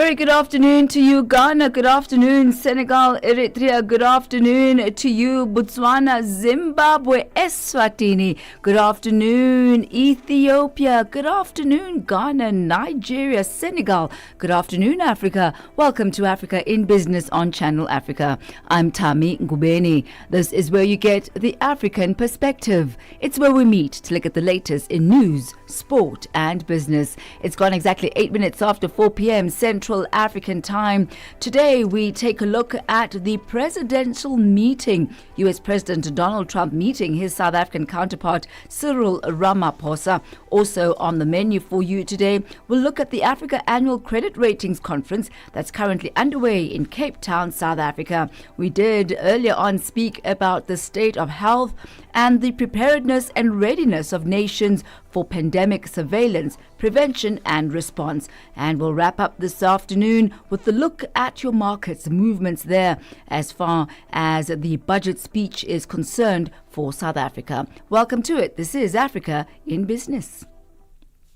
very good afternoon to you, Ghana. Good afternoon, Senegal, Eritrea. Good afternoon to you, Botswana, Zimbabwe, Eswatini. Good afternoon, Ethiopia. Good afternoon, Ghana, Nigeria, Senegal. Good afternoon, Africa. Welcome to Africa in Business on Channel Africa. I'm Thami Ngubeni. This is where you get the African perspective. It's where we meet to look at the latest in news, sport, and business. It's gone exactly 8 minutes after 4 p.m. Central African time. Today we take a look at the presidential meeting. US President Donald Trump meeting his South African counterpart Cyril Ramaphosa. Also on the menu for you today, we'll look at the Africa Annual Credit Ratings Conference that's currently underway in Cape Town, South Africa. We did earlier on speak about the state of health and the preparedness and readiness of nations for pandemic surveillance, prevention and response. And we'll wrap up this afternoon with a look at your markets, movements there as far as the budget speech is concerned for South Africa. Welcome to it. This is Africa in Business.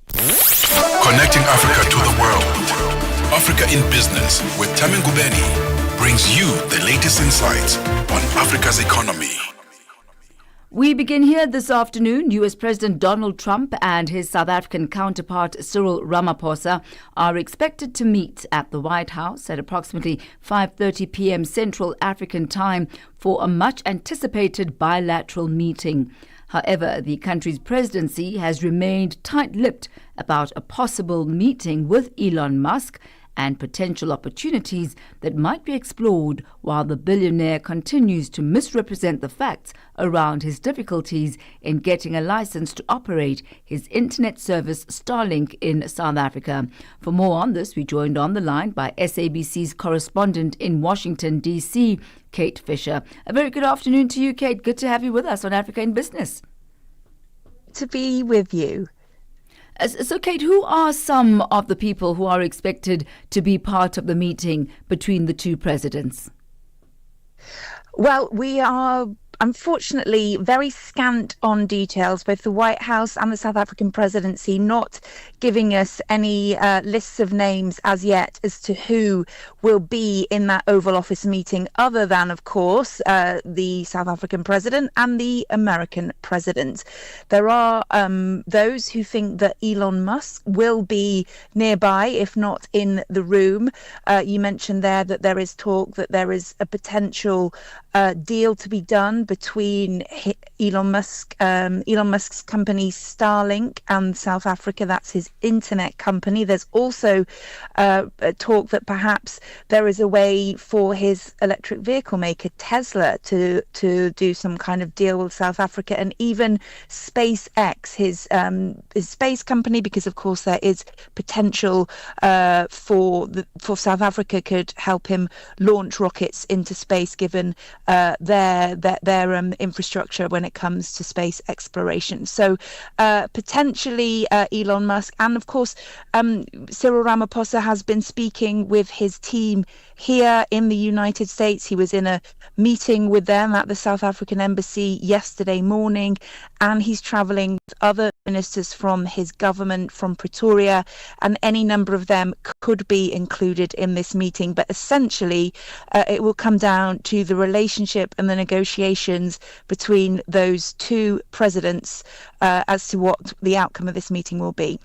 Connecting Africa to the world. Africa in Business with Thami Ngubeni brings you the latest insights on Africa's economy. We begin here this afternoon. US President Donald Trump and his South African counterpart Cyril Ramaphosa are expected to meet at the White House at approximately 5:30 p.m. Central African time for a much anticipated bilateral meeting. However, the country's presidency has remained tight-lipped about a possible meeting with Elon Musk and potential opportunities that might be explored while the billionaire continues to misrepresent the facts around his difficulties in getting a license to operate his internet service Starlink in South Africa. For more on this, we joined on the line by SABC's correspondent in Washington, D.C., Kate Fisher. A very good afternoon to you, Kate. Good to have you with us on Africa in Business. To be with you. So, Kate, who are some of the people who are expected to be part of the meeting between the two presidents? Well, we are unfortunately very scant on details, both the White House and the South African presidency not giving us any lists of names as yet as to who will be in that Oval Office meeting, other than, of course, the South African president and the American president. There are those who think that Elon Musk will be nearby, if not in the room. You mentioned there that there is talk that there is a potential deal to be done between Elon Musk's company Starlink and South Africa. That's his internet company. There's also talk that perhaps there is a way for his electric vehicle maker Tesla to do some kind of deal with South Africa, and even SpaceX, his space company, because of course there is potential for South Africa could help him launch rockets into space, given their infrastructure when it comes to space exploration. So potentially Elon Musk, and of course Cyril Ramaphosa has been speaking with his team here in the United States. He was in a meeting with them at the South African embassy yesterday morning, and he's traveling with other ministers from his government from Pretoria, and any number of them could be included in this meeting. But essentially it will come down to the relationship and the negotiations between those two presidents as to what the outcome of this meeting will be.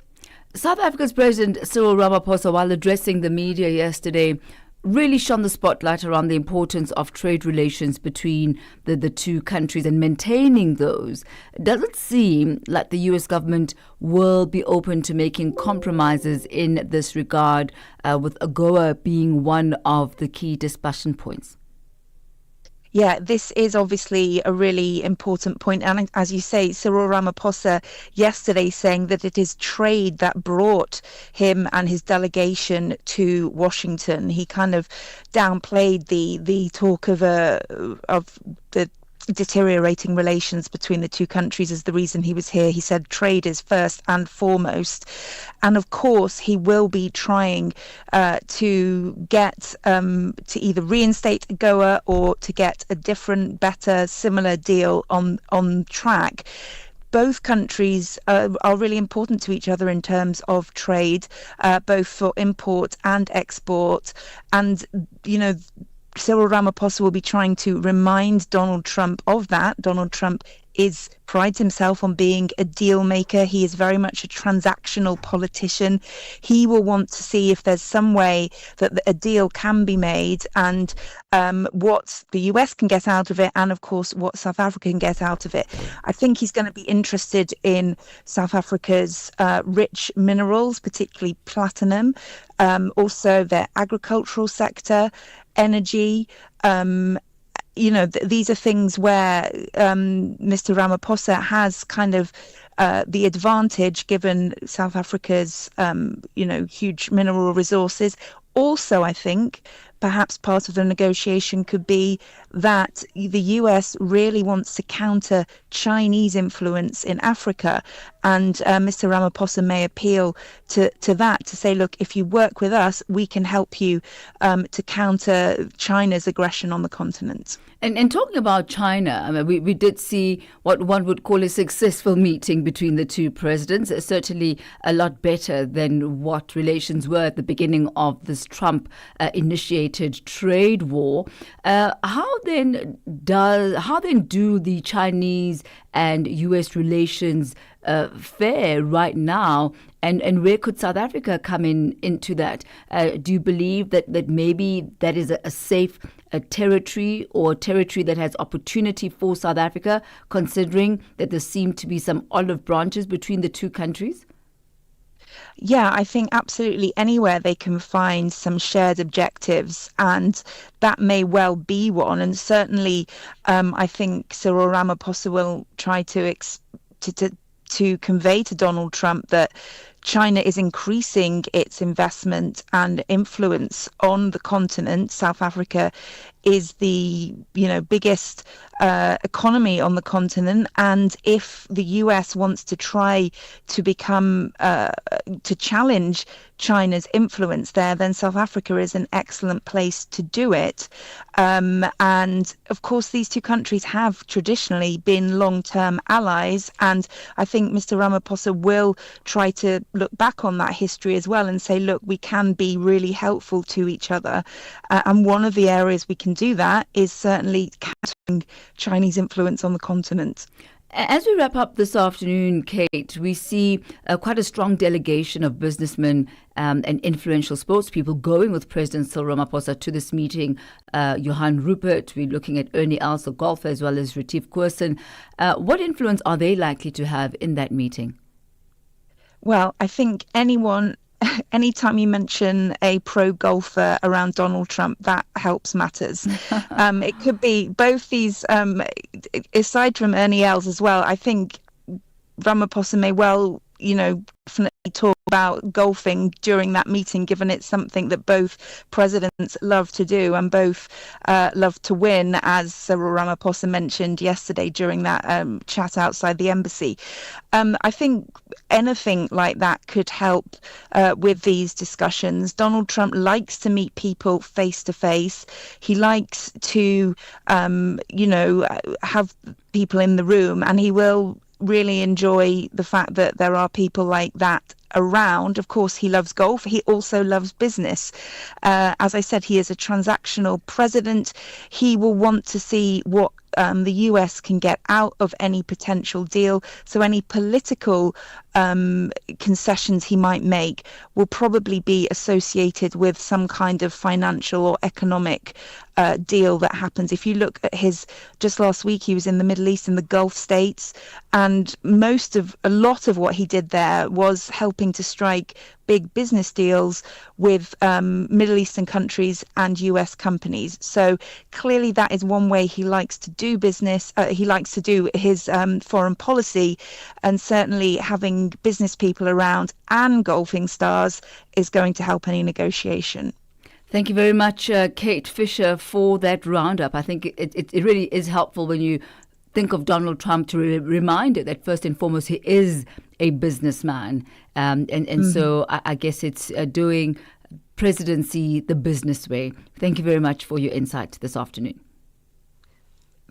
South Africa's President Cyril Ramaphosa, while addressing the media yesterday, really shone the spotlight around the importance of trade relations between the two countries and maintaining those. Does it seem like the US government will be open to making compromises in this regard, with AGOA being one of the key discussion points? Yeah, this is obviously a really important point. And as you say, Cyril Ramaphosa yesterday saying that it is trade that brought him and his delegation to Washington. He kind of downplayed the talk of the deteriorating relations between the two countries as the reason he was here. He said trade is first and foremost. And of course, he will be trying to get to either reinstate AGOA or to get a different, better, similar deal on track. both countries are really important to each other in terms of trade, both for import and export. And, Cyril Ramaphosa will be trying to remind Donald Trump of that. Donald Trump prides himself on being a deal maker. He is very much a transactional politician. He will want to see if there's some way that a deal can be made, and what the US can get out of it, and of course what South Africa can get out of it. I think he's going to be interested in South Africa's rich minerals, particularly platinum, also their agricultural sector, energy. These are things where Mr. Ramaphosa has kind of the advantage, given South Africa's, huge mineral resources. Also, I think perhaps part of the negotiation could be that the US really wants to counter Chinese influence in Africa. And Mr. Ramaphosa may appeal to that, to say, look, if you work with us, we can help you to counter China's aggression on the continent. And talking about China, I mean, we did see what one would call a successful meeting between the two presidents, certainly a lot better than what relations were at the beginning of this Trump-initiated trade war. How then do the Chinese and U.S. relations fare right now? And where could South Africa come into that? Do you believe that maybe that is a safe territory, or territory that has opportunity for South Africa, considering that there seem to be some olive branches between the two countries? Yeah, I think absolutely anywhere they can find some shared objectives, and that may well be one. And certainly, I think Cyril Ramaphosa will try to convey to Donald Trump that China is increasing its investment and influence on the continent. South Africa is the biggest economy on the continent, and if the US wants to try to become to challenge China's influence there, then South Africa is an excellent place to do it. And of course, these two countries have traditionally been long-term allies, and I think Mr. Ramaphosa will try to look back on that history as well and say, look, we can be really helpful to each other. And one of the areas we can do that is certainly countering Chinese influence on the continent. As we wrap up this afternoon, Kate, we see quite a strong delegation of businessmen and influential spokespeople going with President Cyril Ramaphosa to this meeting. Johan Rupert, we're looking at Ernie Els, a golfer, as well as Retief Koorsen. What influence are they likely to have in that meeting? Well, I think anytime you mention a pro golfer around Donald Trump, that helps matters. It could be both these, aside from Ernie Els as well. I think Ramaphosa may well, definitely talk about golfing during that meeting, given it's something that both presidents love to do and both love to win, as Cyril Ramaphosa mentioned yesterday during that chat outside the embassy. I think anything like that could help with these discussions. Donald Trump likes to meet people face to face. He likes to, have people in the room, and he will really enjoy the fact that there are people like that around. Of course, he loves golf. He also loves business. As I said, he is a transactional president. He will want to see what the US can get out of any potential deal. So any political concessions he might make will probably be associated with some kind of financial or economic deal that happens. If you look at just last week, he was in the Middle East, in the Gulf states, and a lot of what he did there was helping to strike big business deals with Middle Eastern countries and US companies. So clearly that is one way he likes to do business. He likes to do his foreign policy, and certainly having business people around and golfing stars is going to help any negotiation. Thank you very much, Kate Fisher, for that roundup. I think it really is helpful when you think of Donald Trump to be reminded that first and foremost he is a businessman, so I guess it's doing presidency the business way. Thank you very much for your insight this afternoon.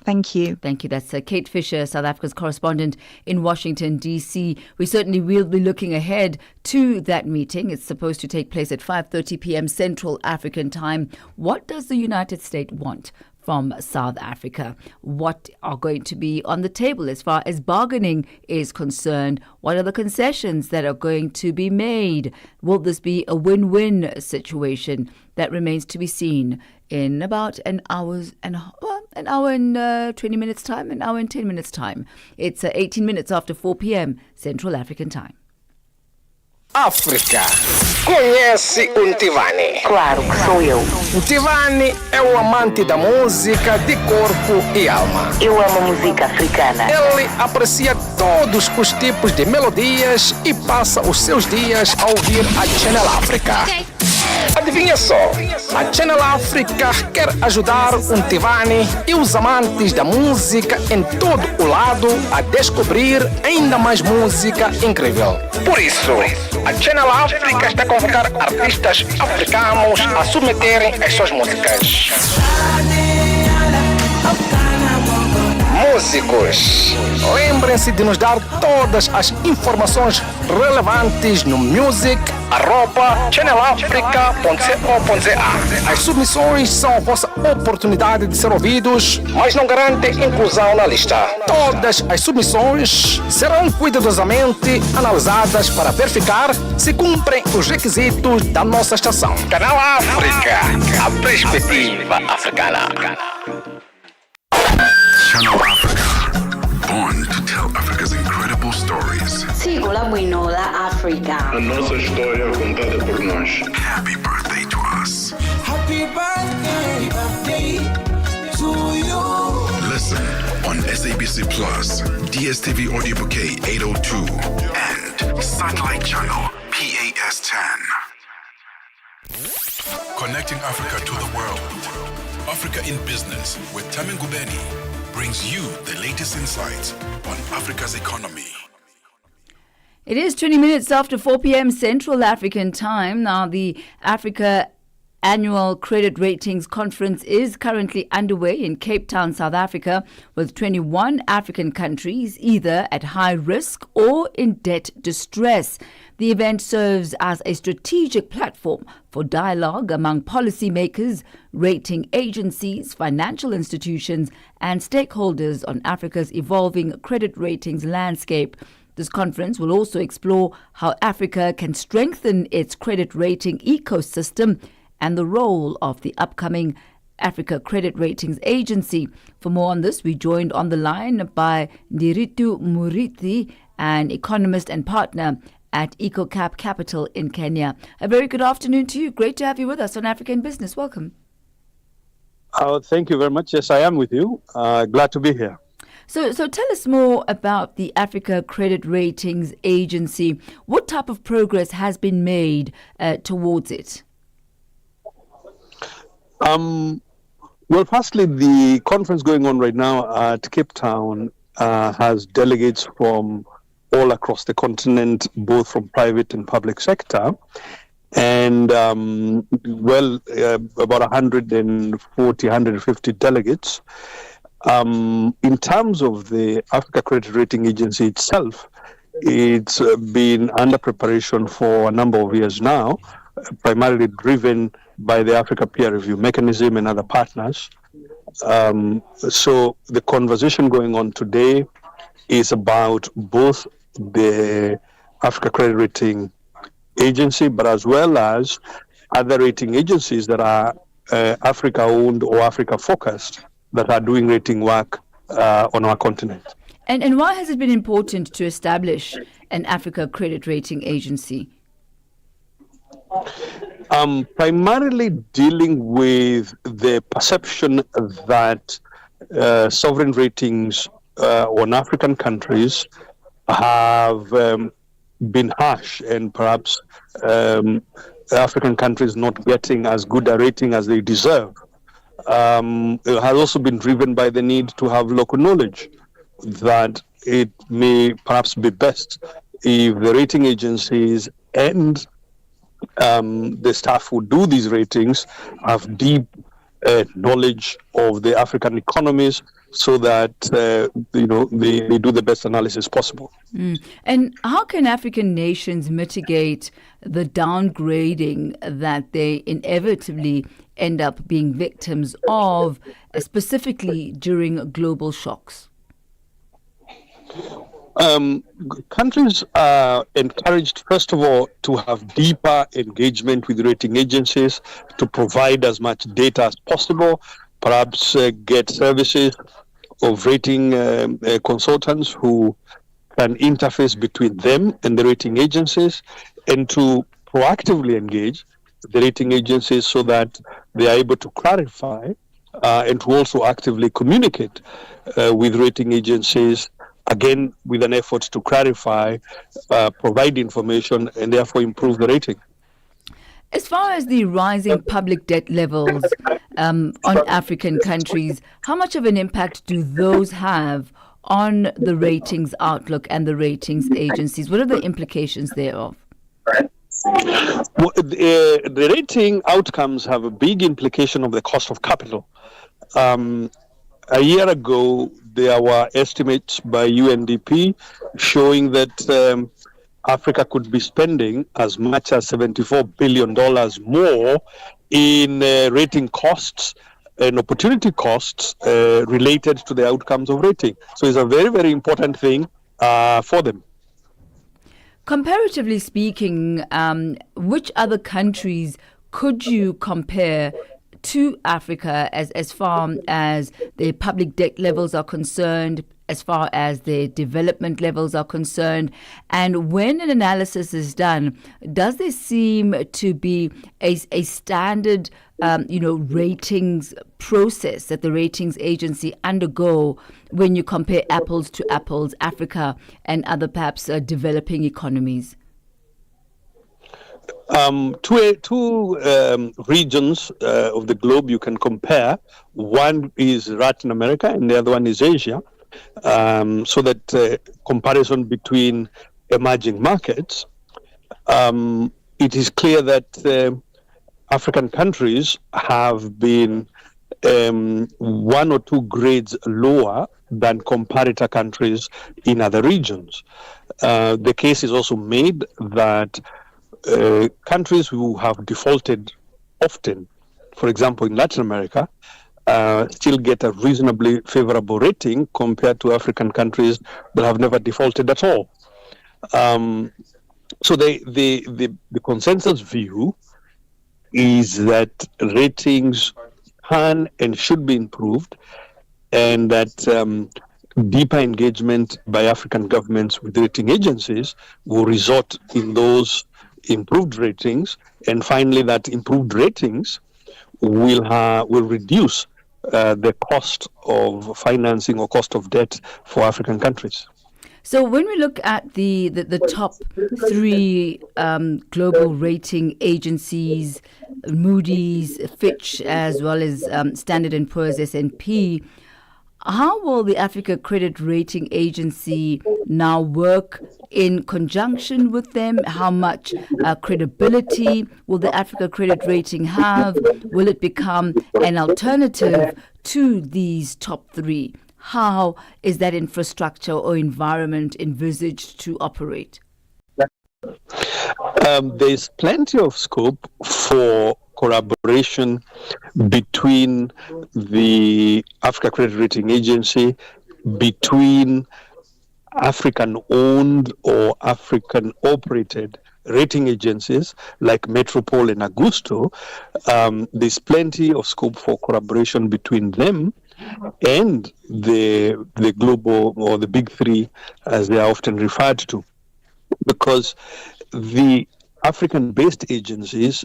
Thank you. Thank you. That's Kate Fisher, South Africa's correspondent in Washington, D.C. We certainly will be looking ahead to that meeting. It's supposed to take place at 5:30 p.m. Central African time. What does the United States want from South Africa? What are going to be on the table as far as bargaining is concerned? What are the concessions that are going to be made? Will this be a win-win situation? That remains to be seen in about an hour and 20 minutes time, an hour and 10 minutes time. It's 18 minutes after 4 p.m. Central African time. África. Conhece o Ntivani? Claro que sou eu. Ntivani é o amante da música de corpo e alma. Eu amo música africana. Ele aprecia todos os tipos de melodias e passa os seus dias a ouvir a Channel África. Adivinha só, a Channel África quer ajudar o Ntivani e os amantes da música em todo o lado a descobrir ainda mais música incrível. Por isso, a Channel África está a convocar artistas africanos a submeterem as suas músicas. Músicos, lembrem-se de nos dar todas as informações relevantes no music@channelafrica.co.za. As submissões são a vossa oportunidade de ser ouvidos, mas não garantem inclusão na lista. Todas as submissões serão cuidadosamente analisadas para verificar se cumprem os requisitos da nossa estação. Canal África, a perspectiva africana. Channel Africa, born to tell Africa's incredible stories. Sigo la bueno da África. A nossa história contada por nós. Happy birthday to us. Happy birthday to you. Listen on SABC Plus, DSTV Audio Bouquet 802, and Satellite Channel PAS 10. Connecting Africa to the world. Africa in Business with Thami Ngubeni brings you the latest insights on Africa's economy. It is 20 minutes after 4 p.m. Central African time. Now, the Africa Annual Credit Ratings Conference is currently underway in Cape Town, South Africa, with 21 African countries either at high risk or in debt distress. The event serves as a strategic platform for dialogue among policymakers, rating agencies, financial institutions, and stakeholders on Africa's evolving credit ratings landscape. This conference will also explore how Africa can strengthen its credit rating ecosystem and the role of the upcoming Africa Credit Ratings Agency. For more on this, we joined on the line by Ndiritu Murithi, an economist and partner at EcoCap Capital in Kenya. A very good afternoon to you. Great to have you with us on African Business. Welcome. Thank you very much. Yes, I am with you. Glad to be here. So tell us more about the Africa Credit Ratings Agency. What type of progress has been made towards it? Well, firstly, the conference going on right now at Cape Town has delegates from all across the continent, both from private and public sector, and about 140, 150 delegates. In terms of the Africa Credit Rating Agency itself, it's been under preparation for a number of years now, primarily driven by the Africa Peer Review Mechanism and other partners. So the conversation going on today is about both the Africa Credit Rating Agency, but as well as other rating agencies that are Africa-owned or Africa-focused that are doing rating work on our continent. And why has it been important to establish an Africa Credit Rating Agency? Primarily dealing with the perception that sovereign ratings on African countries have been harsh, and perhaps African countries not getting as good a rating as they deserve. It has also been driven by the need to have local knowledge, that it may perhaps be best if the rating agencies and the staff who do these ratings have deep knowledge of the African economies, so that they do the best analysis possible. And how can African nations mitigate the downgrading that they inevitably end up being victims of, specifically during global shocks? Countries are encouraged, first of all, to have deeper engagement with rating agencies, to provide as much data as possible, perhaps get services of rating consultants who can interface between them and the rating agencies, and to proactively engage the rating agencies so that they are able to clarify and to also actively communicate with rating agencies, again, with an effort to clarify, provide information, and therefore improve the rating. As far as the rising public debt levels on African countries, how much of an impact do those have on the ratings outlook and the ratings agencies? What are the implications thereof? Well, the rating outcomes have a big implication of the cost of capital. A year ago, there were estimates by UNDP showing that Africa could be spending as much as $74 billion more in rating costs and opportunity costs related to the outcomes of rating. So it's a very, very important thing for them. Comparatively speaking, which other countries could you compare to Africa as far as their public debt levels are concerned, as far as their development levels are concerned? And when an analysis is done, does there seem to be a standard ratings process that the ratings agency undergo when you compare apples to apples, Africa and other perhaps developing economies? Two regions of the globe you can compare. One is Latin America and the other one is Asia. So that comparison between emerging markets, it is clear that African countries have been 1 or 2 grades lower than comparator countries in other regions. The case is also made that countries who have defaulted often, for example, in Latin America, still get a reasonably favorable rating compared to African countries that have never defaulted at all. So the consensus view is that ratings can and should be improved, and that deeper engagement by African governments with rating agencies will result in those improved ratings, and finally that improved ratings will reduce the cost of financing or cost of debt for African countries. So when we look at the top 3 global rating agencies, Moody's, Fitch, as well as Standard & Poor's, S&P, how will the Africa Credit Rating Agency now work in conjunction with them? How much credibility will the Africa Credit Rating have? Will it become an alternative to these top 3? How is that infrastructure or environment envisaged to operate? There's plenty of scope for collaboration between the Africa Credit Rating Agency, between African-owned or African-operated rating agencies like Metropole and Augusto. There's plenty of scope for collaboration between them and the global, or the big 3, as they are often referred to, because the African-based agencies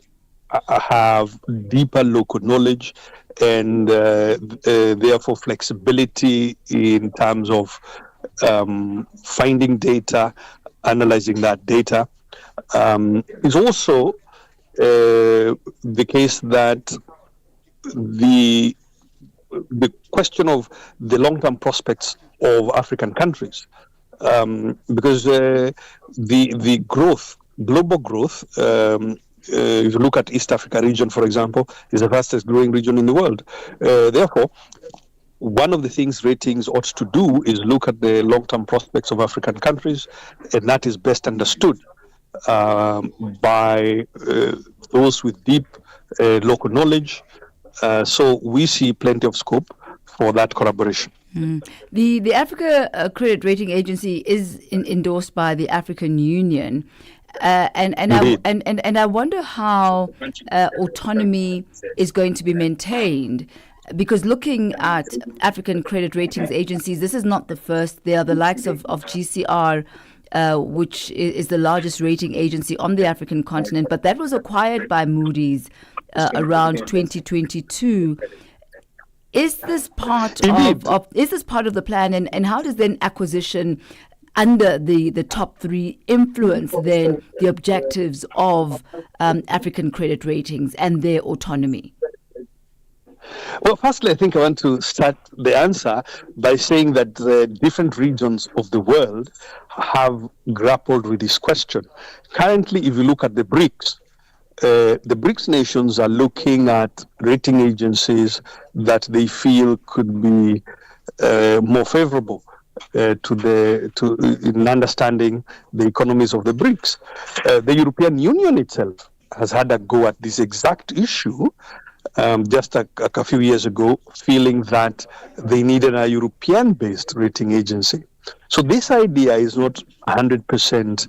have deeper local knowledge and therefore flexibility in terms of finding data, analyzing that data. It's also the case that the question of the long-term prospects of African countries, because the growth, global growth, if you look at East Africa region, for example, is the fastest growing region in the world. Therefore, one of the things ratings ought to do is look at the long-term prospects of African countries, and that is best understood by those with deep local knowledge. So we see plenty of scope for that collaboration. The Africa Credit Rating Agency is endorsed by the African Union. And I wonder how autonomy is going to be maintained, because looking at African credit ratings agencies, this is not the first. They are the likes of GCR, which is the largest rating agency on the African continent, but that was acquired by Moody's around 2022. Is this part of the plan, and how does then acquisition under the top three influence then the objectives of African credit ratings and their autonomy? Well, firstly, I think I want to start the answer by saying that the different regions of the world have grappled with this question. Currently, if you look at the BRICS nations are looking at rating agencies that they feel could be more favorable in understanding the economies of the BRICS. The European Union itself has had a go at this exact issue just a few years ago, feeling that they needed a European-based rating agency. So this idea is not 100%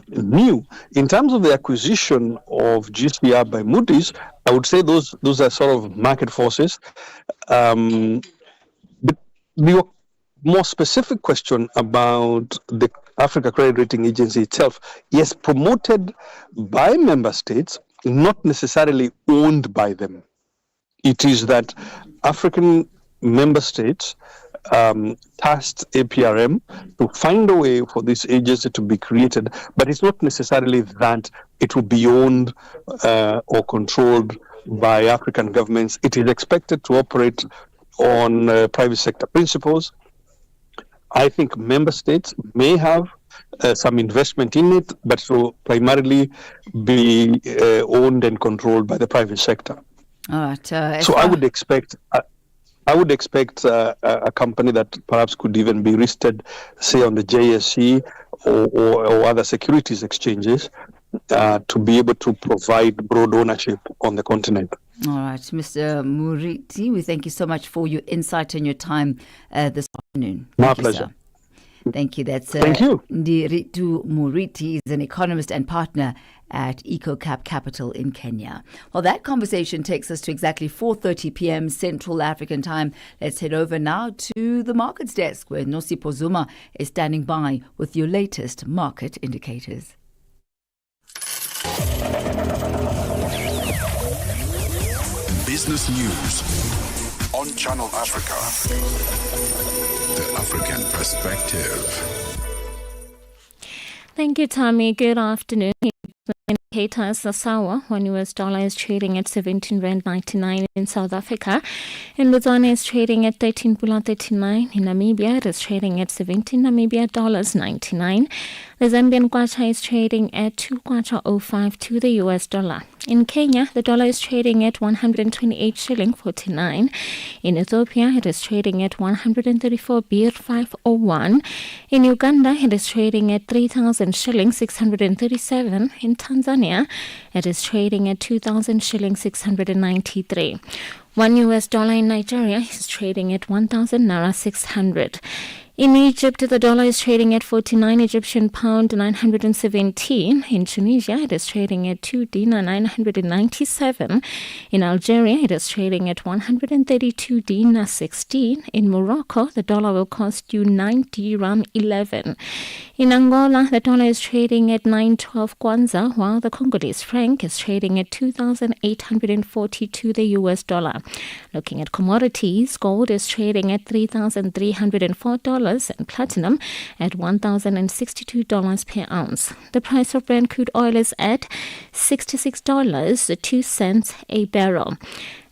new. In terms of the acquisition of GCR by Moody's, I would say those are sort of market forces. But the more specific question about the Africa Credit Rating Agency itself, yes, promoted by member states, not necessarily owned by them. It is that African member states tasked APRM to find a way for this agency to be created, but it's not necessarily that it will be owned or controlled by African governments. It is expected to operate on private sector principles. I think member states may have some investment in it, but it will primarily be owned and controlled by the private sector. All right. So I would expect a company that perhaps could even be listed, say, on the JSE or other securities exchanges, to be able to provide broad ownership on the continent. All right, Mr. Muriti, we thank you so much for your insight and your time this afternoon. My pleasure. Thank you. That's Thank you. Ndiritu Muriti is an economist and partner at EcoCap Capital in Kenya. Well, that conversation takes us to exactly 4:30 p.m. Central African Time. Let's head over now to the markets desk, where Nosipho Zuma is standing by with your latest market indicators. Business news on Channel Africa. The African perspective. Thank you, Thami. Good afternoon. Indicators, the sour, $1 US is trading at 17.99 in South Africa, and Botswana is trading at 13.39. In Namibia, it is trading at 17 Namibia dollars 99. The Zambian kwacha is trading at 2 kwacha 05 to the US dollar. In Kenya, the dollar is trading at 128 shilling 49. In Ethiopia, it is trading at 134 birr 501. In Uganda, it is trading at 3,000 shillings 637. In Tanzania, it is trading at 2,000 shillings 693. $1 US in Nigeria is trading at 1,000 naira 600. In Egypt, the dollar is trading at 49 Egyptian pound 917. In Tunisia, it is trading at 2 dinar 997. In Algeria, it is trading at 132 dinar 16. In Morocco, the dollar will cost you 9 dirham 11. In Angola, the dollar is trading at 912 kwanza, while the Congolese franc is trading at 2,840 to the US dollar. Looking at commodities, gold is trading at $3,304. $1,000 and platinum at $1,062 per ounce. The price of Brent crude oil is at $66.02 a barrel.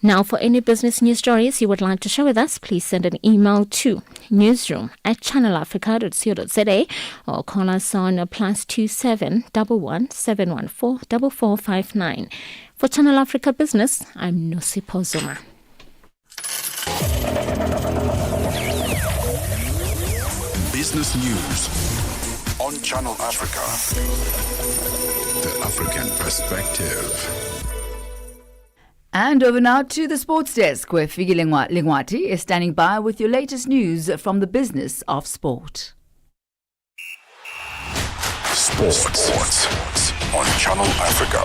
Now, for any business news stories you would like to share with us, please send an email to newsroom@channelafrica.co.za or call us on +27 11 714 4459. For Channel Africa Business, I'm Nosipho Zuma. Business news on Channel Africa. The African perspective. And over now to the sports desk, where Figi Lingwati is standing by with your latest news from the business of sport. Sports on Channel Africa.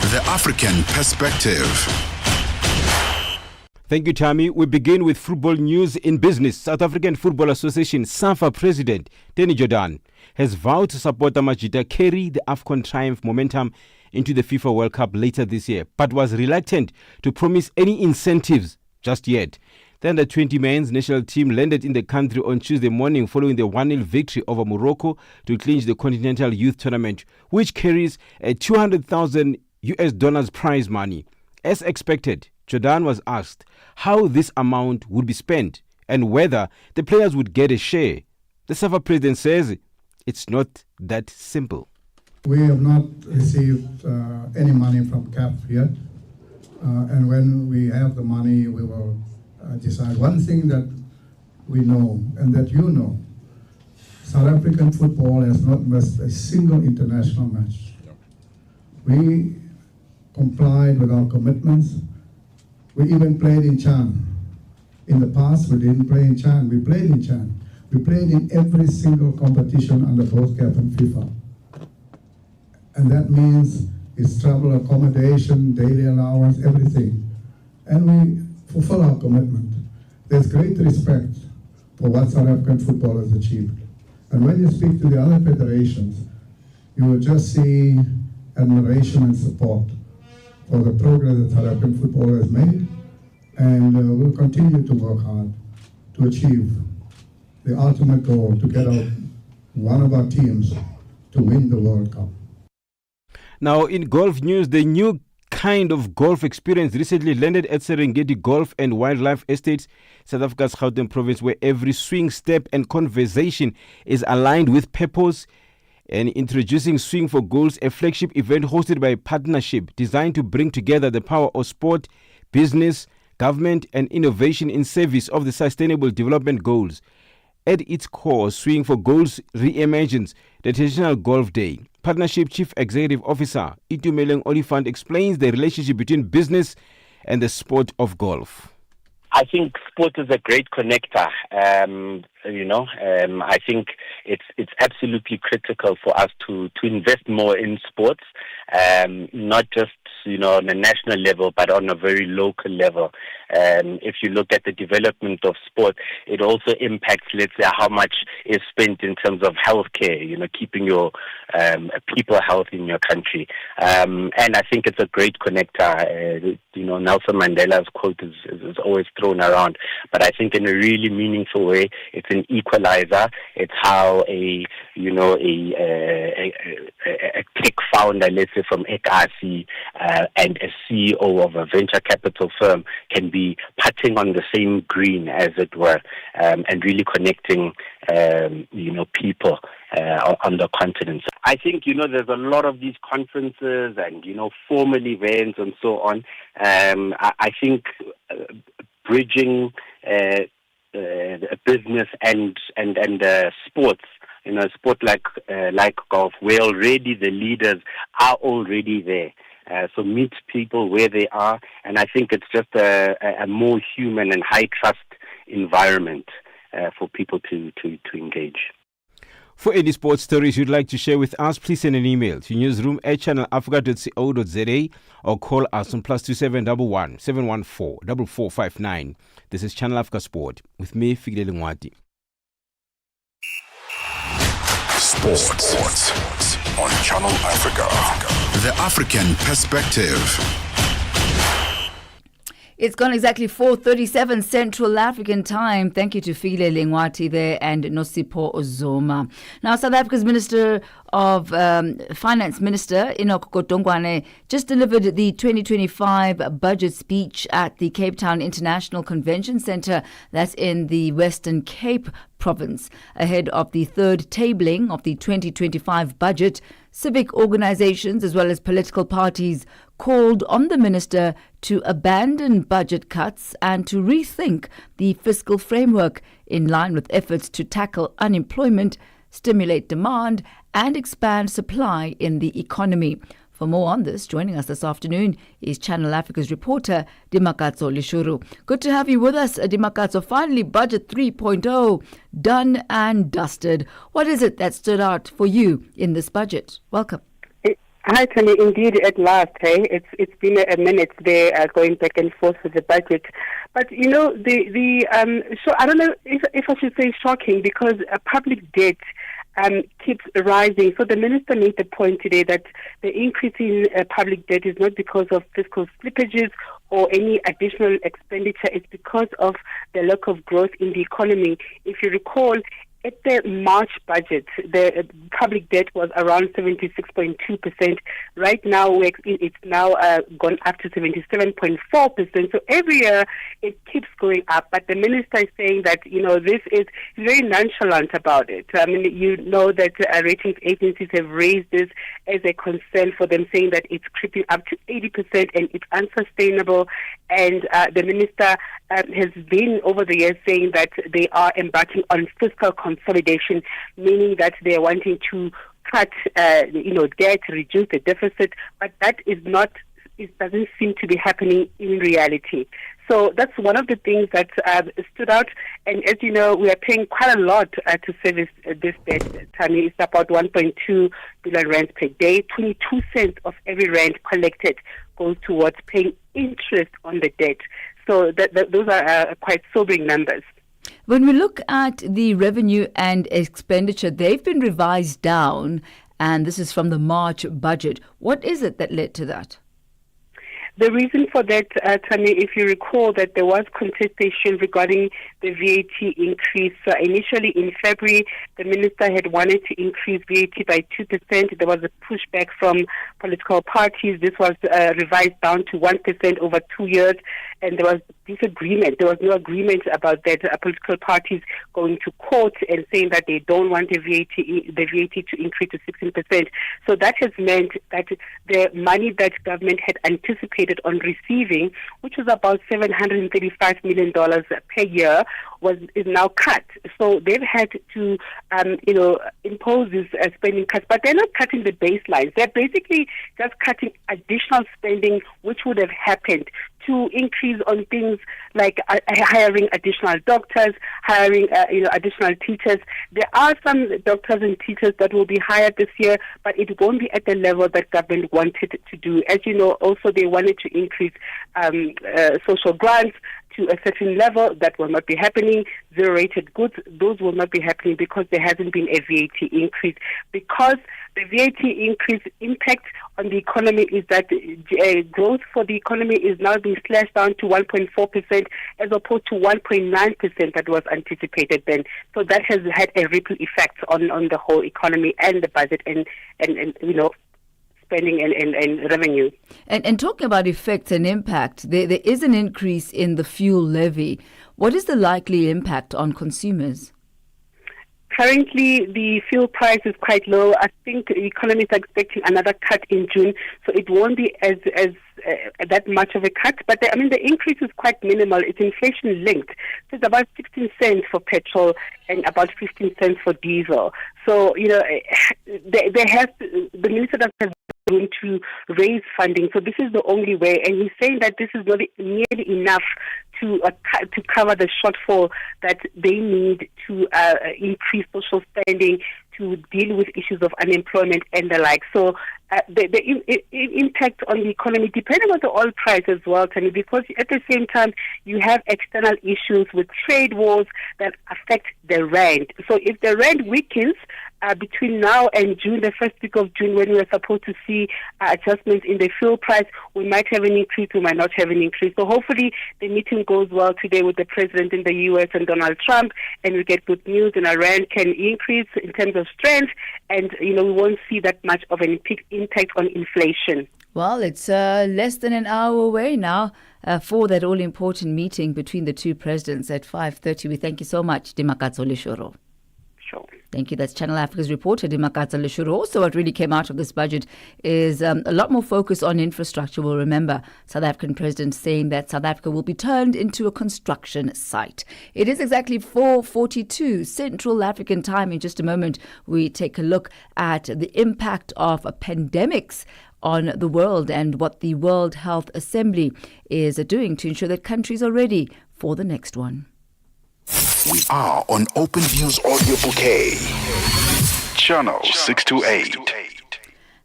The African perspective. Thank you, Thami. We begin with football news in business. South African Football Association SAFA President Danny Jordan has vowed to support Amajita carry the AFCON triumph momentum into the FIFA World Cup later this year, but was reluctant to promise any incentives just yet. The under-20 men's national team landed in the country on Tuesday morning following the 1-0 victory over Morocco to clinch the Continental Youth Tournament, which carries a $200,000 prize money. As expected, Jordan was asked how this amount would be spent and whether the players would get a share. The SAFA president says it's not that simple. We have not received any money from CAF yet, and when we have the money, we will decide. One thing that we know, and that you know, South African football has not missed a single international match. We complied with our commitments. We even played in Chan. In the past, we didn't play in Chan. We played in Chan. We played in every single competition under both CAF and FIFA. And that means it's travel, accommodation, daily allowance, everything. And we fulfill our commitment. There's great respect for what South African football has achieved. And when you speak to the other federations, you will just see admiration and support for the progress that South African football has made. And we'll continue to work hard to achieve the ultimate goal, to get one of our teams to win the World Cup. Now, in golf news, the new kind of golf experience recently landed at Serengeti Golf and Wildlife Estates, South Africa's Gauteng province, where every swing, step and conversation is aligned with purpose. And introducing Swing for Goals, a flagship event hosted by a partnership designed to bring together the power of sport, business, government and innovation in service of the Sustainable Development Goals. At its core, Swing for Goals reimagines the traditional golf day. Partnership Chief Executive Officer Itumeleng Oliphant explains the relationship between business and the sport of golf. I think sport is a great connector. I think it's absolutely critical for us to invest more in sports, not just on a national level, but on a very local level. If you look at the development of sport, it also impacts, let's say, how much is spent in terms of healthcare, keeping your people healthy in your country. And I think it's a great connector. Nelson Mandela's quote is always thrown around, but I think in a really meaningful way, it's an equalizer. It's how a tech founder, let's say from Ekasi, and a CEO of a venture capital firm can be putting on the same green, as it were, and really connecting, people on the continent. I think, there's a lot of these conferences and, formal events and so on. I think bridging business and sports, sport like golf, where already the leaders are already there. So meet people where they are, and I think it's just a more human and high trust environment for people to engage. For any sports stories you'd like to share with us, please send an email to newsroom@channelafrica.co.za or call us on +2711 714 4459. This is Channel Africa Sport with me, Figile Ngwati. Sports on Channel Africa. The African perspective. It's gone exactly 4:37 Central African time. Thank you to File Lengwati there and Nosipo Ozoma. Now, South Africa's Minister of Finance Minister Enoch Godongwana just delivered the 2025 budget speech at the Cape Town International Convention Centre. That's in the Western Cape province. Ahead of the third tabling of the 2025 budget, civic organisations as well as political parties called on the minister to abandon budget cuts and to rethink the fiscal framework in line with efforts to tackle unemployment, stimulate demand and expand supply in the economy. For more on this, joining us this afternoon is Channel Africa's reporter, Dimakatso Lishuru. Good to have you with us, Dimakatso. Finally, Budget 3.0, done and dusted. What is it that stood out for you in this budget? Welcome. Hi, Tony. Indeed, at last, hey, it's been a minute there going back and forth with the budget. But, you know, so I don't know if I should say shocking, because public debt keeps rising. So the minister made the point today that the increase in public debt is not because of fiscal slippages or any additional expenditure. It's because of the lack of growth in the economy. If you recall, at the March budget, the public debt was around 76.2%. Right now, it's now gone up to 77.4%. So every year, it keeps going up. But the minister is saying that, you know, this is very nonchalant about it. I mean, you know that ratings agencies have raised this as a concern for them, saying that it's creeping up to 80% and it's unsustainable. And the minister has been over the years saying that they are embarking on fiscal consolidation, meaning that they are wanting to cut, debt, reduce the deficit, but that is not. It doesn't seem to be happening in reality. So that's one of the things that stood out. And as you know, we are paying quite a lot to service this debt. Thami, it's about 1.2 billion rand per day. 22 cents of every rand collected goes towards paying interest on the debt. So those are quite sobering numbers. When we look at the revenue and expenditure, they've been revised down, and this is from the March budget. What is it that led to that? The reason for that, Thami, if you recall that there was contestation regarding the VAT increase. Initially in February, the minister had wanted to increase VAT by 2%. There was a pushback from political parties. This was revised down to 1% over 2 years. And there was disagreement. There was no agreement about that. Political parties going to court and saying that they don't want the VAT to increase to 16%. So that has meant that the money that government had anticipated on receiving, which was about $735 million per year, is now cut. So they've had to, impose these spending cuts, but they're not cutting the baselines. They're basically just cutting additional spending, which would have happened to increase on things like hiring additional doctors, hiring additional teachers. There are some doctors and teachers that will be hired this year, but it won't be at the level that government wanted to do. As you know, also they wanted to increase social grants to a certain level. That will not be happening. Zero-rated goods, those will not be happening because there hasn't been a VAT increase. Because the VAT increase impact on the economy is that growth for the economy is now being slashed down to 1.4% as opposed to 1.9% that was anticipated then. So that has had a ripple effect on the whole economy and the budget and spending and revenue. And talking about effects and impact, there is an increase in the fuel levy. What is the likely impact on consumers? Currently, the fuel price is quite low. I think economists are expecting another cut in June, so it won't be as that much of a cut. But the increase is quite minimal. It's inflation linked. So it's about 16 cents for petrol and about 15 cents for diesel. So the minister doesn't have room to raise funding. So this is the only way, and he's saying that this is not nearly enough to cover the shortfall that they need to increase social spending, to deal with issues of unemployment and the like. So the impact on the economy, depending on the oil price as well, Tony, because at the same time you have external issues with trade wars that affect the rand. So if the rand weakens, between now and June, the first week of June, when we are supposed to see adjustments in the fuel price, we might have an increase, we might not have an increase. So hopefully the meeting goes well today with the president in the U.S. and Donald Trump, and we get good news, and our rand can increase in terms of strength, and we won't see that much of an impact on inflation. Well, it's less than an hour away now for that all-important meeting between the two presidents at 5:30. We thank you so much, Dimakatso Leshoro. Sure. Thank you. That's Channel Africa's reporter, Dimakatso Leshoro. Also, what really came out of this budget is a lot more focus on infrastructure. We'll remember South African president saying that South Africa will be turned into a construction site. It is exactly 4:42 Central African time. In just a moment, we take a look at the impact of pandemics on the world and what the World Health Assembly is doing to ensure that countries are ready for the next one. We are on Open Views Audio Bouquet. Channel 628.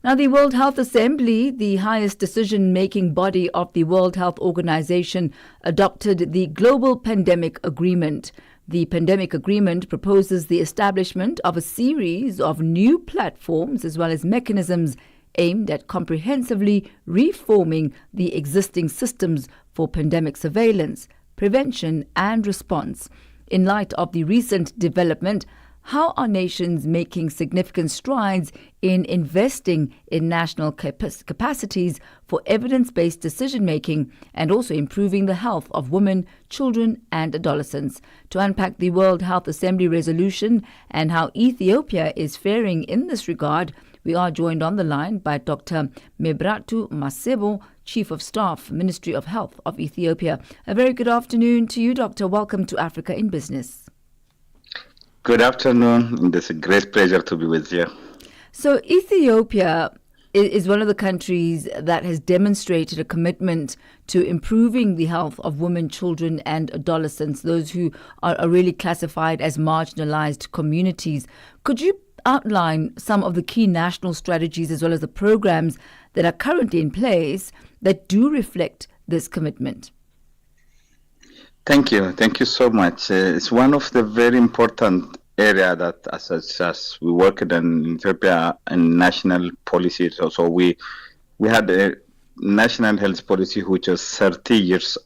Now, the World Health Assembly, the highest decision-making body of the World Health Organization, adopted the Global Pandemic Agreement. The Pandemic Agreement proposes the establishment of a series of new platforms as well as mechanisms aimed at comprehensively reforming the existing systems for pandemic surveillance, prevention and response. In light of the recent development, how are nations making significant strides in investing in national capacities for evidence-based decision-making and also improving the health of women, children and adolescents? To unpack the World Health Assembly resolution and how Ethiopia is faring in this regard, we are joined on the line by Dr. Mebratu Masebo, Chief of Staff, Ministry of Health of Ethiopia. A very good afternoon to you, Doctor. Welcome to Africa in Business. Good afternoon. It's a great pleasure to be with you. So Ethiopia is one of the countries that has demonstrated a commitment to improving the health of women, children and adolescents, those who are really classified as marginalized communities. Could you outline some of the key national strategies as well as the programs that are currently in place that do reflect this commitment? Thank you. Thank you so much. It's one of the very important area that as we work in Ethiopia and national policies. Also, we had a national health policy which was 30 years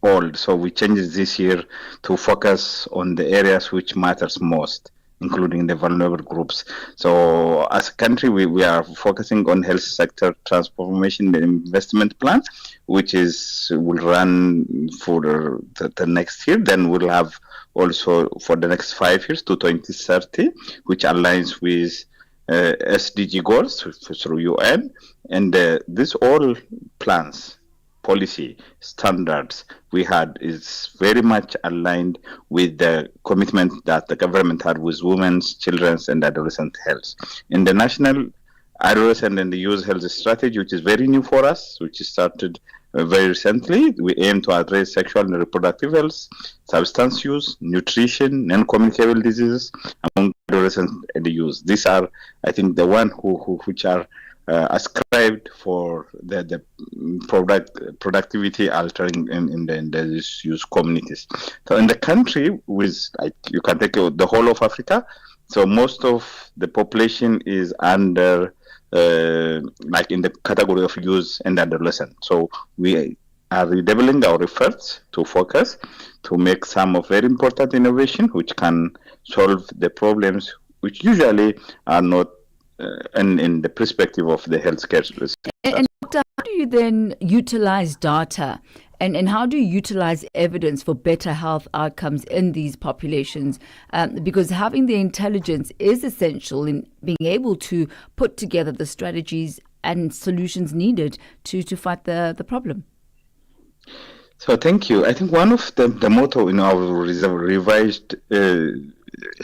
old. So we changed this year to focus on the areas which matters most, including the vulnerable groups. So as a country, we are focusing on health sector transformation investment plan, which will run for the next year. Then we'll have also for the next 5 years to 2030, which aligns with SDG goals through UN. And this all plans, policy, standards we had is very much aligned with the commitment that the government had with women's, children's and adolescent health. In the National Adolescent and the Youth Health Strategy, which is very new for us, which started very recently, we aim to address sexual and reproductive health, substance use, nutrition, non-communicable diseases among adolescents and the youth. These are, I think, the one which are ascribed for the productivity altering in the youth communities. So in the country, you can take the whole of Africa. So most of the population is under in the category of youth and adolescent. So we are redoubling our efforts to focus to make some of very important innovation which can solve the problems which usually are not in the perspective of the healthcare system. And Doctor, how do you then utilize data and how do you utilize evidence for better health outcomes in these populations? Because having the intelligence is essential in being able to put together the strategies and solutions needed to fight the problem. So thank you. I think one of the motto in our revised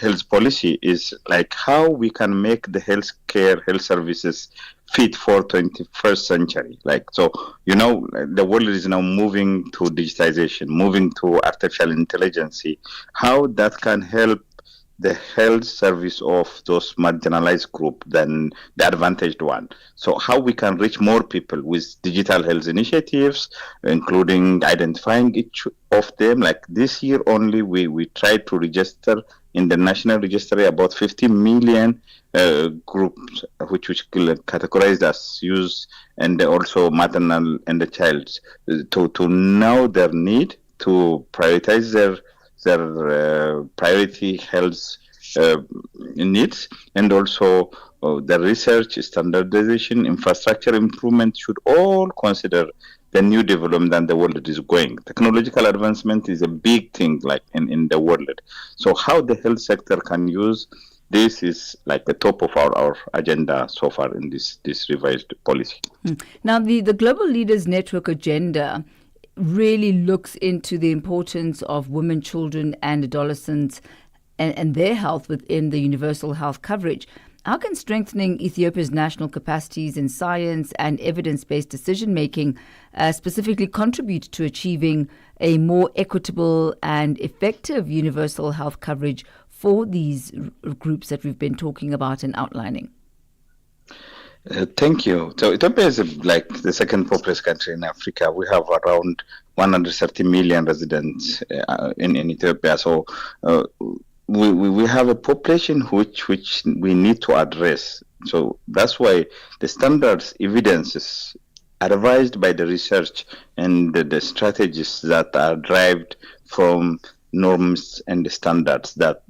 health policy is like how we can make the health services fit for 21st century. The world is now moving to digitization, moving to artificial intelligence. How that can help the health service of those marginalized group than the advantaged one. So how we can reach more people with digital health initiatives, including identifying each of them. Like this year only, we tried to register in the national registry about 50 million groups, which categorized as youth and also maternal and the child, to know their need, to prioritize their priority health needs, and also the research, standardization, infrastructure improvement should all consider the new development that the world is going. Technological advancement is a big thing, like in the world. So how the health sector can use this is like the top of our agenda so far in this revised policy. Now, the Global Leaders Network agenda really looks into the importance of women, children and adolescents and their health within the universal health coverage. How can strengthening Ethiopia's national capacities in science and evidence-based decision-making specifically contribute to achieving a more equitable and effective universal health coverage for these groups that we've been talking about and outlining? Thank you. So Ethiopia is like the second populous country in Africa. We have around 130 million residents in Ethiopia. So we have a population which we need to address. So that's why the standards, evidences advised by the research and the strategies that are derived from norms and the standards that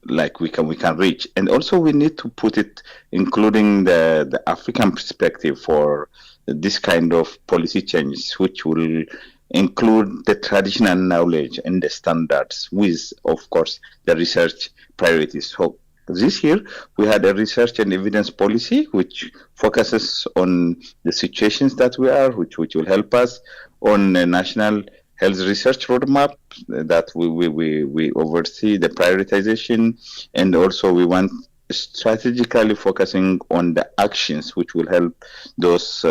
like we can reach. And also we need to put it including the African perspective for this kind of policy changes, which will include the traditional knowledge and the standards with, of course, the research priorities. So this year we had a research and evidence policy which focuses on the situations that we are, which will help us on a national health research roadmap that we oversee the prioritization, and also we want strategically focusing on the actions which will help those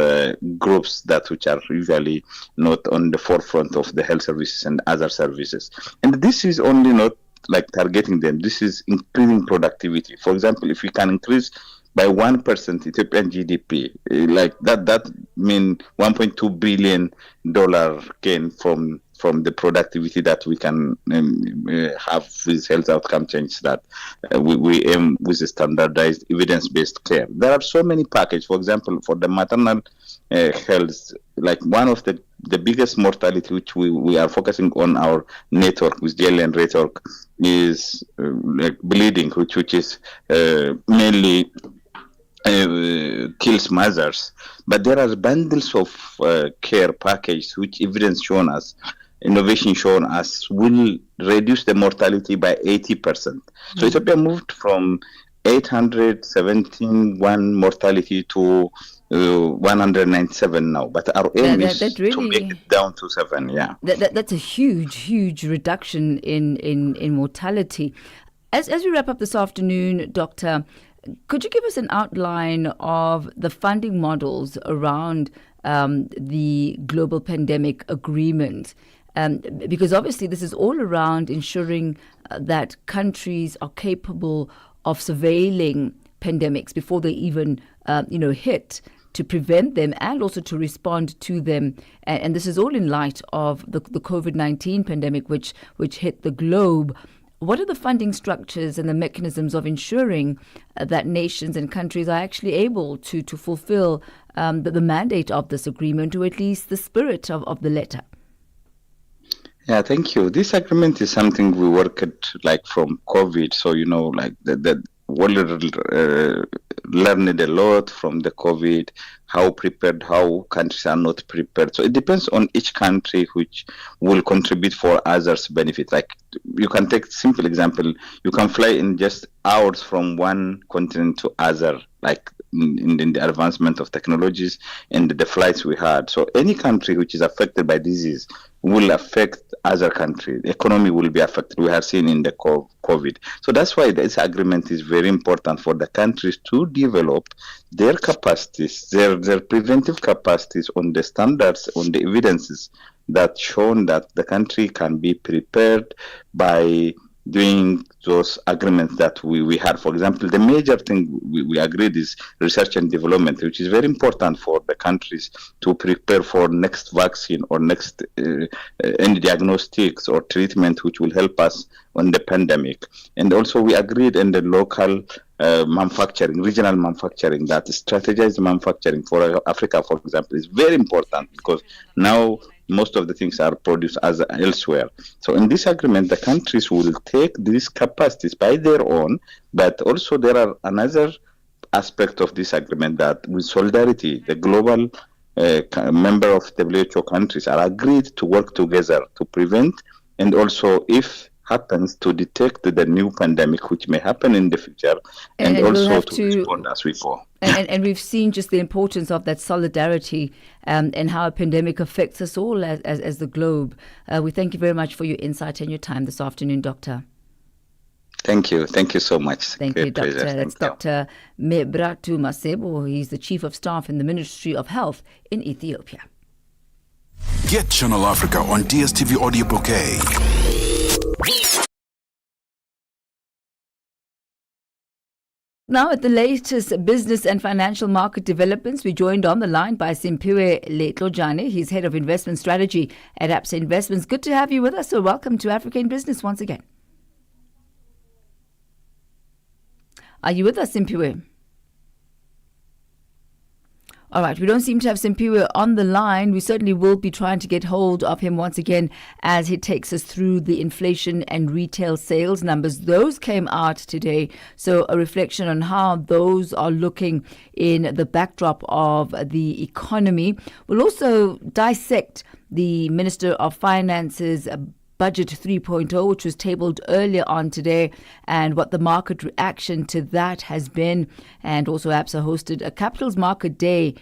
groups that which are usually not on the forefront of the health services and other services. And this is only not like targeting them, this is increasing productivity. For example, if we can increase by 1% Ethiopian GDP, like that mean $1.2 billion gain from the productivity that we can have with health outcome change that we aim with a standardized evidence-based care. There are so many packages. For example, for the maternal health, like one of the biggest mortality which we are focusing on our network with GLN network is like bleeding, which is mainly kills mothers. But there are bundles of care packages which evidence shown us, innovation shown us will reduce the mortality by 80%. So Ethiopia moved from 871 mortality to 197 now, but our aim is really, to make it down to 7. Yeah, that's a huge reduction in mortality. As we wrap up this afternoon, Doctor, could you give us an outline of the funding models around the global pandemic agreement? Because obviously this is all around ensuring that countries are capable of surveilling pandemics before they even hit, to prevent them and also to respond to them. And this is all in light of the COVID-19 pandemic, which hit the globe. What are the funding structures and the mechanisms of ensuring that nations and countries are actually able to fulfill the mandate of this agreement, or at least the spirit of the letter? Yeah, thank you. This agreement is something we worked like from COVID. So, like the world learned a lot from the COVID, how prepared, how countries are not prepared. So it depends on each country which will contribute for others' benefit. Like you can take simple example, you can fly in just hours from one continent to other, like in the advancement of technologies and the flights we had. So any country which is affected by disease will affect other countries. The economy will be affected. We have seen in the COVID. So that's why this agreement is very important for the countries to develop their capacities, their preventive capacities on the standards, on the evidences that shown that the country can be prepared by doing those agreements that we had. For example, the major thing we agreed is research and development, which is very important for the countries to prepare for next vaccine or next any diagnostics or treatment which will help us on the pandemic. And also we agreed in the local manufacturing, regional manufacturing, that strategized manufacturing for Africa, for example, is very important, because now most of the things are produced as elsewhere. So in this agreement, the countries will take these capacities by their own, but also there are another aspect of this agreement that with solidarity, the global member of WHO countries are agreed to work together to prevent, and also if happens to detect the new pandemic which may happen in the future, and also we'll to respond as we go. And we've seen just the importance of that solidarity and how a pandemic affects us all as the globe. We thank you very much for your insight and your time this afternoon, Doctor. Thank you. Thank you so much. Thank Great you, Doctor. pleasure. That's Dr. Mebratu Masebo. He's the Chief of Staff in the Ministry of Health in Ethiopia. Get Channel Africa on DSTV Audio Bouquet. Now, at the latest business and financial market developments, we're joined on the line by Simpiwe Letlojane. He's Head of Investment Strategy at Absa Investments. Good to have you with us. So welcome to Africa in Business once again. Are you with us, Simpiwe? All right, we don't seem to have Simpiwe on the line. We certainly will be trying to get hold of him once again as he takes us through the inflation and retail sales numbers. Those came out today, so a reflection on how those are looking in the backdrop of the economy. We'll also dissect the Minister of Finance's Budget 3.0, which was tabled earlier on today, and what the market reaction to that has been. And also ABSA hosted a Capitals Market Day,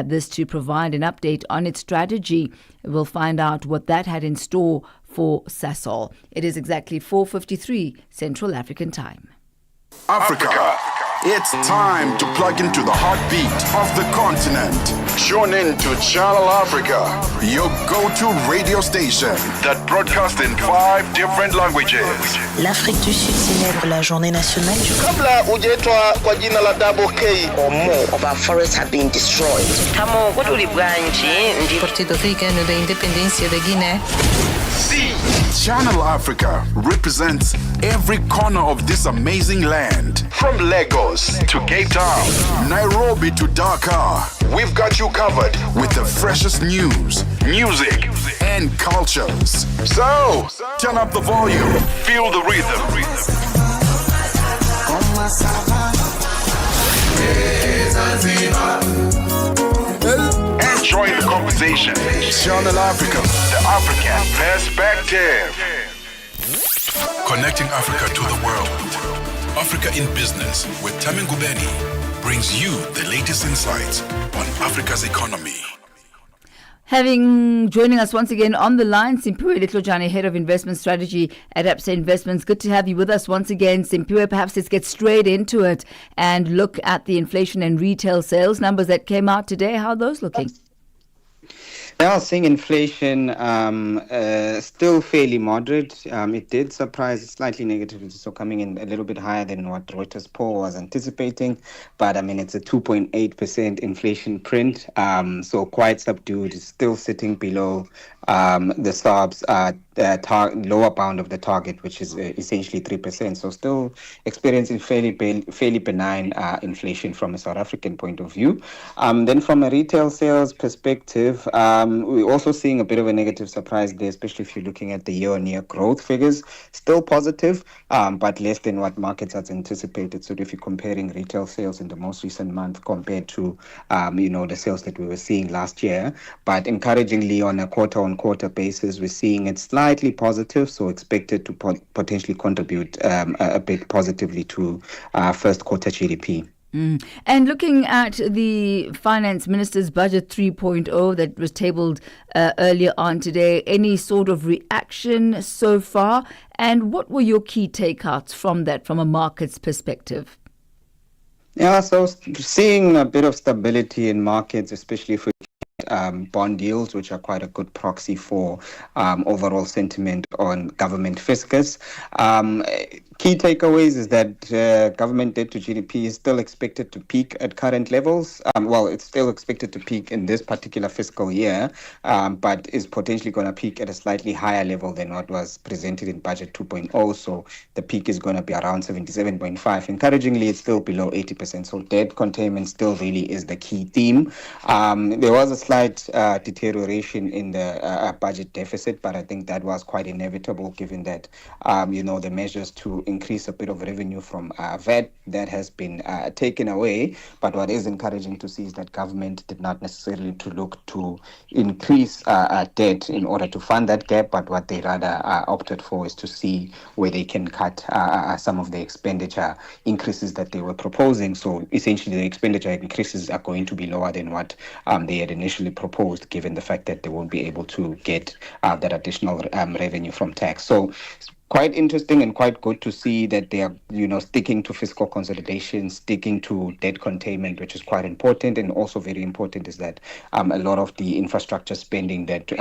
this to provide an update on its strategy. We'll find out what that had in store for Sasol. It is exactly 4:53 Central African Time. Africa. It's time to plug into the heartbeat of the continent. Tune in to Channel Africa, your go-to radio station that broadcasts in 5 different languages. L'Afrique du Sud célèbre la journée nationale du Kabla hujaitwa kwa jina la Double K, or more of our forests have been destroyed. Partido Africano da Independência da Guiné. Channel Africa represents every corner of this amazing land. From Lagos to Cape Town, Nairobi to Dakar, we've got you covered with the freshest news, music, and cultures. So, turn up the volume, feel the rhythm. And join the conversation. Channel Africa, the African perspective. Connecting Africa to the world. Africa in Business with Thami Ngubeni brings you the latest insights on Africa's economy. Joining us once again on the line, Simpiwe Letlojane, Head of Investment Strategy at Absa Investments. Good to have you with us once again. Simpiwe, perhaps let's get straight into it and look at the inflation and retail sales numbers that came out today. How are those looking? Yeah, seeing inflation still fairly moderate. It did surprise slightly negatively, so coming in a little bit higher than what Reuters poll was anticipating. But I mean, it's a 2.8% inflation print, so quite subdued. It's still sitting below the SARB's lower bound of the target, which is essentially 3%. So still experiencing fairly benign inflation from a South African point of view. Then from a retail sales perspective, we're also seeing a bit of a negative surprise there, especially if you're looking at the year-on-year growth figures. Still positive, but less than what markets had anticipated. So if you're comparing retail sales in the most recent month compared to, the sales that we were seeing last year. But encouragingly, on a quarter-on-quarter basis, we're seeing it slightly positive, so expected to potentially contribute a bit positively to first quarter GDP. And looking at the Finance Minister's Budget 3.0 that was tabled earlier on today, any sort of reaction so far? And what were your key takeouts from that from a market's perspective? Yeah, so seeing a bit of stability in markets, especially if we bond yields, which are quite a good proxy for overall sentiment on government fiscus. Key takeaways is that government debt to GDP is still expected to peak at current levels. It's still expected to peak in this particular fiscal year, but is potentially going to peak at a slightly higher level than what was presented in Budget 2.0. So the peak is going to be around 77.5. Encouragingly, it's still below 80%. So debt containment still really is the key theme. There was a slight deterioration in the budget deficit, but I think that was quite inevitable given that, the measures to increase a bit of revenue from VAT that has been taken away. But what is encouraging to see is that government did not necessarily to look to increase debt in order to fund that gap, but what they rather opted for is to see where they can cut some of the expenditure increases that they were proposing. So essentially the expenditure increases are going to be lower than what they had initially proposed, given the fact that they won't be able to get that additional revenue from tax. So quite interesting and quite good to see that they are, sticking to fiscal consolidation, sticking to debt containment, which is quite important. And also very important is that a lot of the infrastructure spending that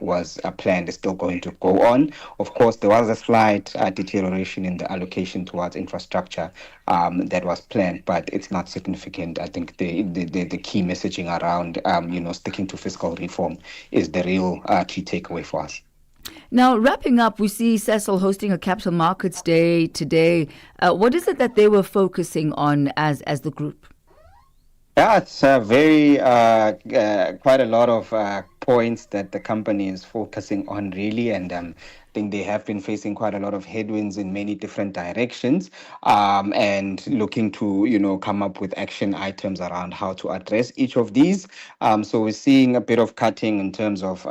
was planned is still going to go on. Of course, there was a slight deterioration in the allocation towards infrastructure that was planned, but it's not significant. I think the key messaging around, sticking to fiscal reform is the real key takeaway for us. Now, wrapping up, we see Cecil hosting a Capital Markets Day today. What is it that they were focusing on as the group? Yeah, it's quite a lot of points that the company is focusing on, really, and I think they have been facing quite a lot of headwinds in many different directions, and looking to, come up with action items around how to address each of these. So we're seeing a bit of cutting in terms of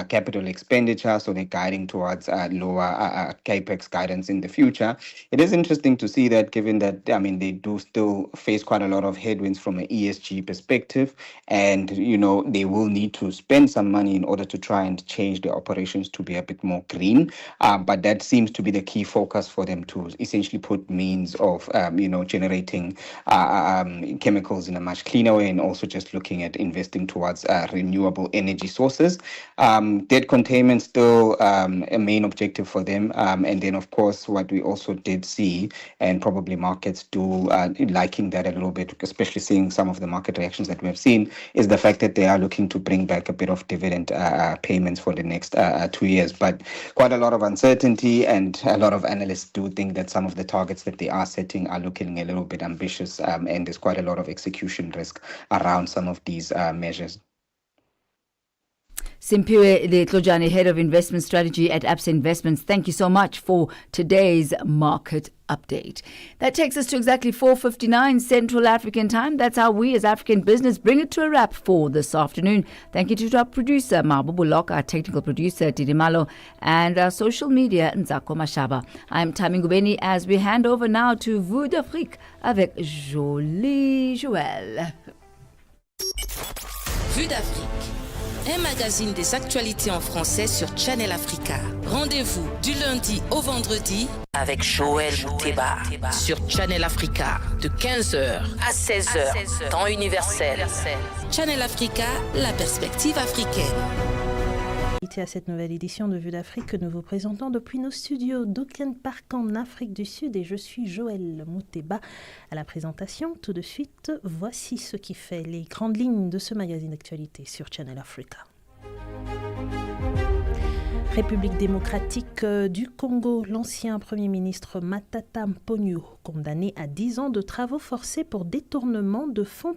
capital expenditure, so they're guiding towards lower capex guidance in the future. It is interesting to see that, given that, they do still face quite a lot of headwinds from an ESG perspective, and, they will need to spend some money in order to try and change their operations to be a bit more green, but that seems to be the key focus for them, to essentially put means of generating chemicals in a much cleaner way, and also just looking at investing towards renewable energy sources. Debt containment still a main objective for them, and then of course what we also did see, and probably markets do liking that a little bit, especially seeing some of the market reactions that we have seen, is the fact that they are looking to bring back a bit of dividend payments for the next 2 years. But quite a lot of uncertainty, and a lot of analysts do think that some of the targets that they are setting are looking a little bit ambitious, and there's quite a lot of execution risk around some of these measures. Simpiwe Letlojane, Head of Investment Strategy at Absa Investments, thank you so much for today's market update. That takes us to exactly 4:59 Central African time. That's how we as African Business bring it to a wrap for this afternoon. Thank you to our producer, Mabubu Lok, our technical producer, Didimalo, and our social media, Nzako Mashaba. I'm Thami Ngubeni as we hand over now to Vue d'Afrique avec Jolie Joël. Vue d'Afrique, un magazine des actualités en français sur Channel Africa. Rendez-vous du lundi au vendredi avec Joël Mouteba sur Channel Africa de 15h à 16h, temps universel. Channel Africa, la perspective africaine. À cette nouvelle édition de Vue d'Afrique que nous vous présentons depuis nos studios d'Auckland Park en Afrique du Sud, et je suis Joël Mouteba à la présentation. Tout de suite, voici ce qui fait les grandes lignes de ce magazine d'actualité sur Channel Africa. République démocratique du Congo, l'ancien Premier ministre Matata Mponyo, condamné à 10 ans de travaux forcés pour détournement de fonds